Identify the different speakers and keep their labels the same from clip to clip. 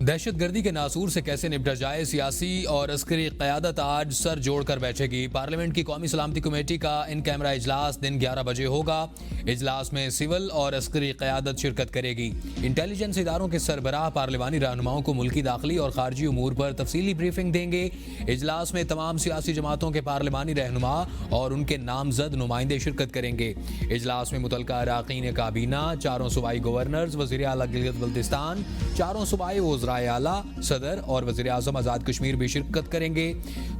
Speaker 1: दहशतगर्दी के नासूर से कैसे निपटा जाए, सियासी और अस्करी क़यादत आज सर जोड़कर बैठेगी। पार्लियामेंट की कौमी सलामती कमेटी का इन कैमरा इजलास दिन 11 बजे होगा। इजलास में सिविल और अस्करी क़यादत शिरकत करेगी। इंटेलिजेंस इदारों के सरबराह पार्लिमानी रहनुमाओं को मुल्की दाखिली और खारजी उमूर पर तफसीली ब्रीफिंग देंगे। इजलास में तमाम सियासी जमातों के पार्लिमानी रहनुमा और उनके नामजद नुमाइंदे शिरकत करेंगे। इजलास में मुतलका अराकीन काबीना, चारों सूबाई गवर्नर्स, वज़ीर आला गिलगित बल्तिस्तान, चारों सूबाई वज़राए आला, सदर और वज़ीर आज़म आज़ाद कश्मीर भी शिरकत करेंगे।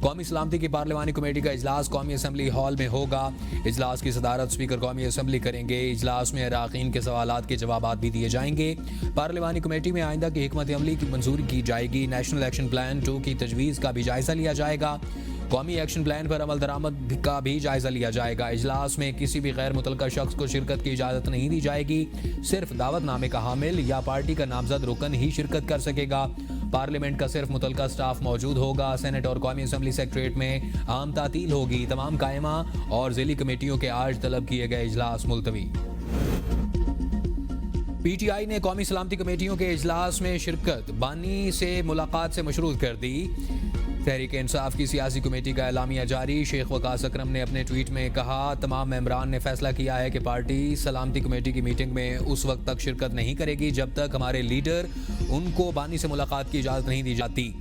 Speaker 1: कौमी सलामती की पार्लिमानी कमेटी का इजलास कौमी असम्बली हॉल में होगा। इजलास की सदारत स्पीकर कौमी असम्बली करेंगे। इजलास में अराकीन के सवालात के जवाबात भी दिए जाएंगे। पार्लिमानी कमेटी में आइंदा की हिकमत अमली की मंजूरी की जाएगी। नेशनल एक्शन प्लान 2 की तजवीज़ का भी जायजा लिया जाएगा। कौमी एक्शन प्लान पर अमल दरामद का भी जायजा लिया जाएगा। इजलास में किसी भी गैर मुतलका शख्स को शिरकत की इजाज़त नहीं दी जाएगी। सिर्फ दावतनामे का हामिल या पार्टी का नामजद रुकन ही शिरकत कर सकेगा। पार्लियामेंट का सिर्फ मुतलका स्टाफ मौजूद होगा। सेनेट और कौमी असम्बली सेक्रेटरीट में आम तातील होगी। तमाम कायमा और ज़िली कमेटियों के आज तलब किए गए इजलास मुलतवी। PTI ने कौमी सलामती कमेटियों के इजलास में शिरकत बानी से मुलाकात से मशरूत कर दी। तहरीक इंसाफ की सियासी कमेटी का एलामिया जारी। शेख वकास अकरम ने अपने ट्वीट में कहा, तमाम मेंबरान ने फैसला किया है कि पार्टी सलामती कमेटी की मीटिंग में उस वक्त तक शिरकत नहीं करेगी जब तक हमारे लीडर उनको बानी से मुलाकात की इजाज़त नहीं दी जाती।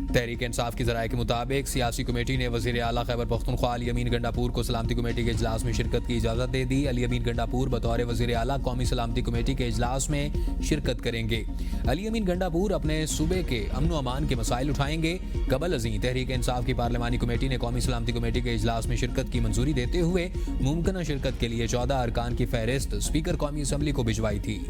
Speaker 1: तहरीक इंसाफ की ज़राए के मुताबिक सियासी कमेटी ने वज़ीर आला खैबर पख्तूनख्वा अली अमीन गंडापुर को सलामती कमेटी के इजलास में शिरकत की इजाज़त दे दी। अली अमीन गंडापुर बतौर वज़ीर आला कौमी सलामती कमेटी के इजलास में शिरकत करेंगे। अली अमीन गंडापुर अपने सूबे के अमन अमान के मसाइल उठाएंगे। कबल अज़ीं तहरीक इंसाफ की पार्लिमानी कमेटी ने कौमी सलामती कमेटी के इजलास में शिरकत की मंजूरी देते हुए मुमकिन शिरकत के लिए 14 अरकान की फहरिस्त स्पीकर कौमी असम्बली को भिजवाई थी।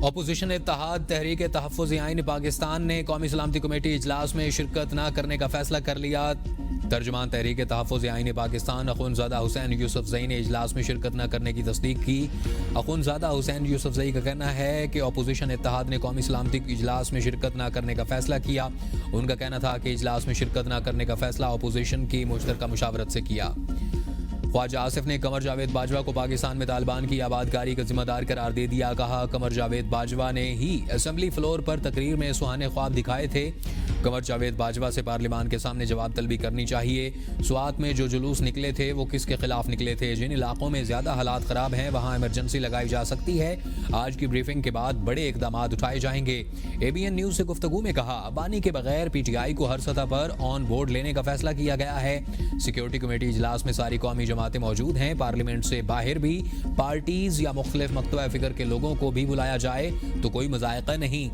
Speaker 1: अपोजिशन इत्तेहाद तहरीक तहफ़्फ़ुज़ आइन पाकिस्तान ने कौमी सलामती कमेटी इजलास में शिरकत न करने का फैसला कर लिया। तर्जुमान तहरीक तहफ़्फ़ुज़ आइन पाकिस्तान अख़ुनज़ादा हुसैन यूसुफ़ज़ई ने इजलास में शिरकत न करने की तस्दीक की। अख़ुनज़ादा हुसैन यूसुफ़ज़ई का कहना है कि अपोजिशन इत्तेहाद ने कौमी सलामती इजलास में शिरकत न करने का फैसला किया। उनका कहना था कि इजलास में शिरकत न करने का फैसला अपोजिशन की मुश्तरका मुशावरत से किया। ख्वाजा आसिफ ने कमर जावेद बाजवा को पाकिस्तान में तालिबान की आबादकारी का जिम्मेदार करार दे दिया। कहा, कमर जावेद बाजवा ने ही असम्बली फ्लोर पर तकरीर में सुहाने ख्वाब दिखाए थे। कमर जावेद बाजवा से पार्लिमान के सामने जवाब तलबी करनी चाहिए। स्वात में जो जुलूस निकले थे वो किसके खिलाफ निकले थे? जिन इलाकों में ज्यादा हालात खराब हैं वहाँ इमरजेंसी लगाई जा सकती है। आज की ब्रीफिंग के बाद बड़े इकदाम उठाए जाएंगे। ABN न्यूज से गुफ्तगू में कहा, बानी के बगैर PTI को हर सतह पर ऑन बोर्ड लेने का फैसला किया गया है। सिक्योरिटी कमेटी इजलास में सारी कौमी जमातें मौजूद हैं। पार्लियामेंट से बाहर भी पार्टीज या मुख्तलिफ मकतबा फिक्र के लोगों को भी बुलाया जाए तो कोई मज़ायक़ा नहीं।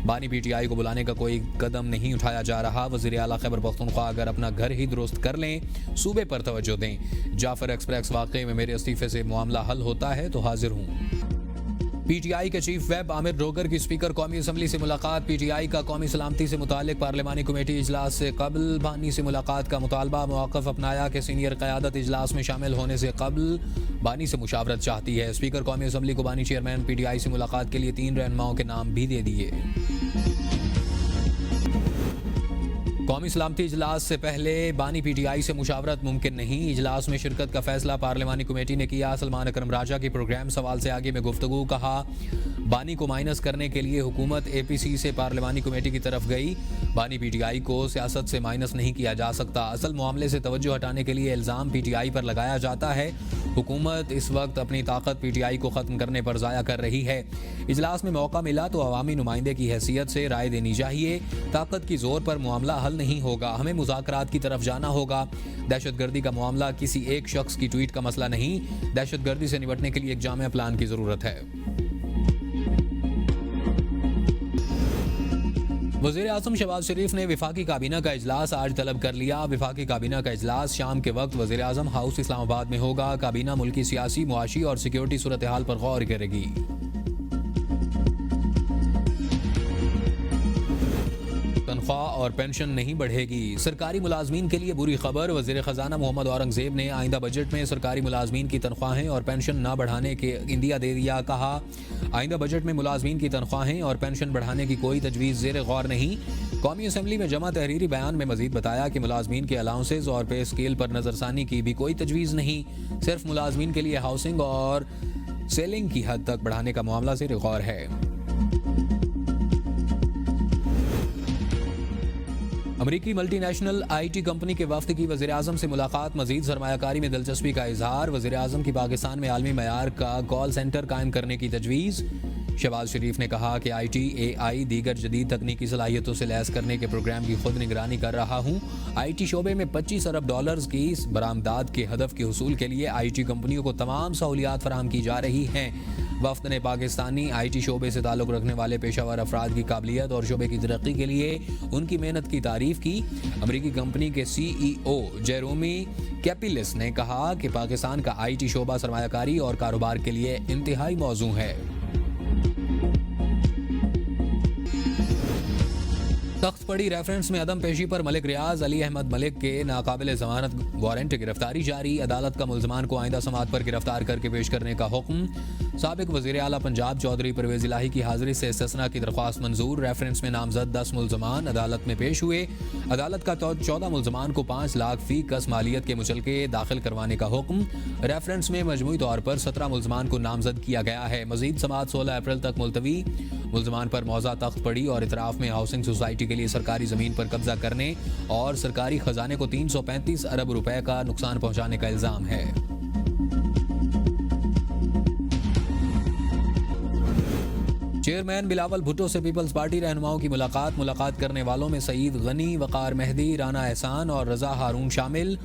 Speaker 1: बानी PTI को बुलाने का कोई कदम नहीं उठाया जा रहा। वज़ीर आला खैबर पख्तूनख्वा अगर अपना घर ही दुरुस्त कर लें, सूबे पर तवज्जो दें। जाफर एक्सप्रेस वाक़े में मेरे इस्तीफे से मामला हल होता है तो हाजिर हूँ। PTI के चीफ वेब आमिर रोगर की स्पीकर कौमी असम्बली से मुलाकात। PTI का कौमी सलामती से मुतालिक पार्लिमानी कमेटी इजलास से कबल बानी से मुलाकात का मुतालबा। मौक़िफ़ अपनाया कि सीनियर क़यादत इजलास में शामिल होने से कबल बानी से मुशावरत चाहती है। स्पीकर कौमी असम्बली को बानी चेयरमैन PTI से मुलाकात के लिए 3 रहनुमाओं के नाम भी दे दिए। कौमी सलामती इजलास से पहले बानी PTI से मुशावरत मुमकिन नहीं। इजलास में शिरकत का फैसला पार्लिमानी कमेटी ने किया। सलमान अकरम राजा की प्रोग्राम सवाल से आगे में गुफ्तगू। कहा, बानी को माइनस करने के लिए हुकूमत APC से पार्लिमानी कमेटी की तरफ गई। बानी PTI को सियासत से माइनस नहीं किया जा सकता। असल मामले से तवज्जो हटाने के लिए इल्ज़ाम PTI पर लगाया जाता है। हुकूमत इस वक्त अपनी ताकत PTI को ख़त्म करने पर ज़ाया कर रही है। इजलास में मौका मिला तो अवामी नुमाइंदे की हैसियत से राय देनी चाहिए। ताकत की जोर पर मामला हल नहीं होगा। हमें मुज़ाकरात की तरफ जाना होगा। दहशतगर्दी का मामला किसी एक शख्स की ट्वीट का मसला नहीं। दहशतगर्दी से निपटने के लिए एक जामिया प्लान की ज़रूरत है। वज़ीर आज़म शहबाज शरीफ ने वफाकी काबीना का इजलास आज तलब कर लिया। वफाकी काबीना का इजलास शाम के वक्त वज़ीर आज़म हाउस इस्लामाबाद में होगा। काबीना मुल्की सियासी, मुआशी और सिक्योरिटी सूरत हाल पर गौर करेगी। तनख्वाह और पेंशन नहीं बढ़ेगी। सरकारी मुलाजमीन के लिए बुरी खबर। वजीर खजाना मोहम्मद औरंगजेब ने आइंदा बजट में सरकारी मुलाजमीन की तनख्वाहें और पेंशन न बढ़ाने के इंदिया दे दिया। कहा, आइंदा बजट में मुलाजमीन की तनख्वाहें और पेंशन बढ़ाने की कोई तजवीज़ ज़ेर गौर नहीं। कौमी असम्बली में जमा तहरीरी बयान में मजीद बताया कि मुलाजमीन के अलाउंसेज और पे स्केल पर नजरसानी की भी कोई तजवीज़ नहीं। सिर्फ मुलाजमीन के लिए हाउसिंग और सेलिंग की हद तक बढ़ाने का मामला ज़ेर गौर है। अमरीकी मल्टीनेशनल IT कंपनी के वफ्द की वज़ीर आज़म से मुलाकात। मजीद सरमायाकारी में दिलचस्पी का इजहार। वज़ीर आज़म की पाकिस्तान में आलमी मयार का कॉल सेंटर कायम करने की तजवीज़। शहबाज शरीफ ने कहा कि IT AI दीगर जदीद तकनीकी सलाहियतों से लैस करने के प्रोग्राम की खुद निगरानी कर रहा हूँ। IT शोबे में $25 अरब की बरामदात के हदफ के हुसूल के लिए IT कंपनियों को तमाम सहूलियात फराहम की जा रही हैं। वफ्द ने पाकिस्तानी IT शोबे से ताल्लुक़ रखने वाले पेशावर अफराद की काबिलियत और शोबे की तरक्की के लिए उनकी मेहनत की तारीफ की। अमरीकी कंपनी के CEO जेरोमी कैपिलिस ने कहा कि पाकिस्तान का IT शोबा सरमायाकारी और कारोबार के लिए इंतहाई मौजू है। सख्त पड़ी रेफरेंस में अदम पेशी पर मलिक रियाज। अली अहमद मलिक के नाकाबिल जमानत वारंट गिरफ्तारी जारी। अदालत का मुल्जमान को आइंदा समात पर गिरफ्तार करके पेश करने का हुक्म। साबिक वज़ीर आला पंजाब चौधरी परवेज इलाही की हाजिरी से इस्तिस्ना की दरख्वास्त मंजूर। रेफरेंस में नामजद 10 मुल्जमान अदालत में पेश हुए। अदालत का 14 मुल्जमान को 5 लाख फी कस मालियत के मुचलके दाखिल करवाने का हुक्म। रेफरेंस में मजमूई तौर पर 17 मुल्जमान को नामजद किया गया है। मजीद समात 16 अप्रैल तक मुलतवी। मुल्जमान पर मौजा तख्त पड़ी और इतराफ में हाउसिंग सोसाइटी के लिए सरकारी जमीन पर कब्जा करने और सरकारी खजाने को 335 अरब रुपए का नुकसान पहुंचाने का इल्जाम है। चेयरमैन बिलावल भुट्टो से पीपल्स पार्टी रहनुमाओं की मुलाकात करने वालों में सईद गनी, वकार मेहदी, राना एहसान और रजा हारून शामिल।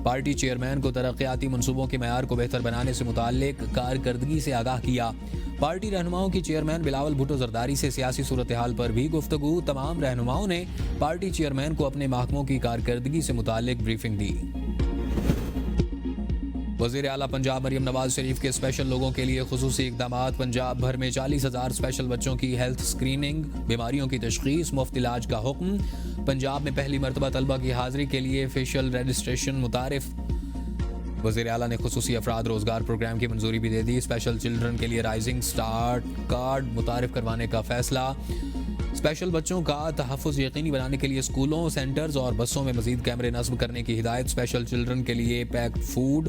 Speaker 1: पार्टी चेयरमैन को तरक्याती मनसूबों के मयार को बेहतर बनाने से मुताल्लिक कारकर्दगी से आगाह किया। पार्टी रहनुमाओं की चेयरमैन बिलावल भुट्टो जरदारी से सियासी सूरत हाल पर भी गुफ्तगू। तमाम रहनुमाओं ने पार्टी चेयरमैन को अपने महकमों की कारकर्दगी से मुताल्लिक ब्रीफिंग दी। वज़ीर आला पंजाब मरियम नवाज शरीफ के स्पेशल लोगों के लिए खुसूसी इक़दामात। पंजाब भर में 40,000 स्पेशल बच्चों की हेल्थ स्क्रीनिंग, बीमारियों की तशख़ीस, मुफ्त इलाज का हुक्म। पंजाब में पहली मरतबा तलबा की हाजिरी के लिए फेशियल रजिस्ट्रेशन मुतारिफ। वज़ीर आला ने खुसूसी अफराद रोज़गार प्रोग्राम की मंजूरी भी दे दी। स्पेशल चिल्ड्रन के लिए राइजिंग स्टार कार्ड मुतारिफ करवाने का फैसला। स्पेशल बच्चों का तहफ़्फ़ुज़ यकीनी बनाने के लिए स्कूलों, सेंटर्स और बसों में मज़ीद कैमरे नस्ब करने की हिदायत। स्पेशल चिल्ड्रन के लिए पैक्ड फूड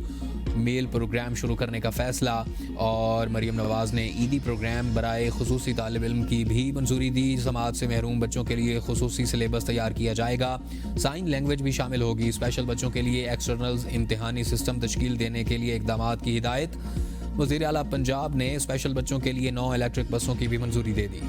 Speaker 1: मील प्रोग्राम शुरू करने का फैसला। और मरियम नवाज ने ईदी प्रोग्राम बराए खुसूसी तालिब इल्म की भी मंजूरी दी। समाज से महरूम बच्चों के लिए खुसूसी सिलेबस तैयार किया जाएगा। साइन लैंग्वेज भी शामिल होगी। स्पेशल बच्चों के लिए एक्सटर्नल इम्तिहानी सिस्टम तश्कील देने के लिए इक़दामात की हिदायत। वज़ीर आला पंजाब ने स्पेशल बच्चों के लिए 9 इलेक्ट्रिक बसों की भी मंजूरी दे दी।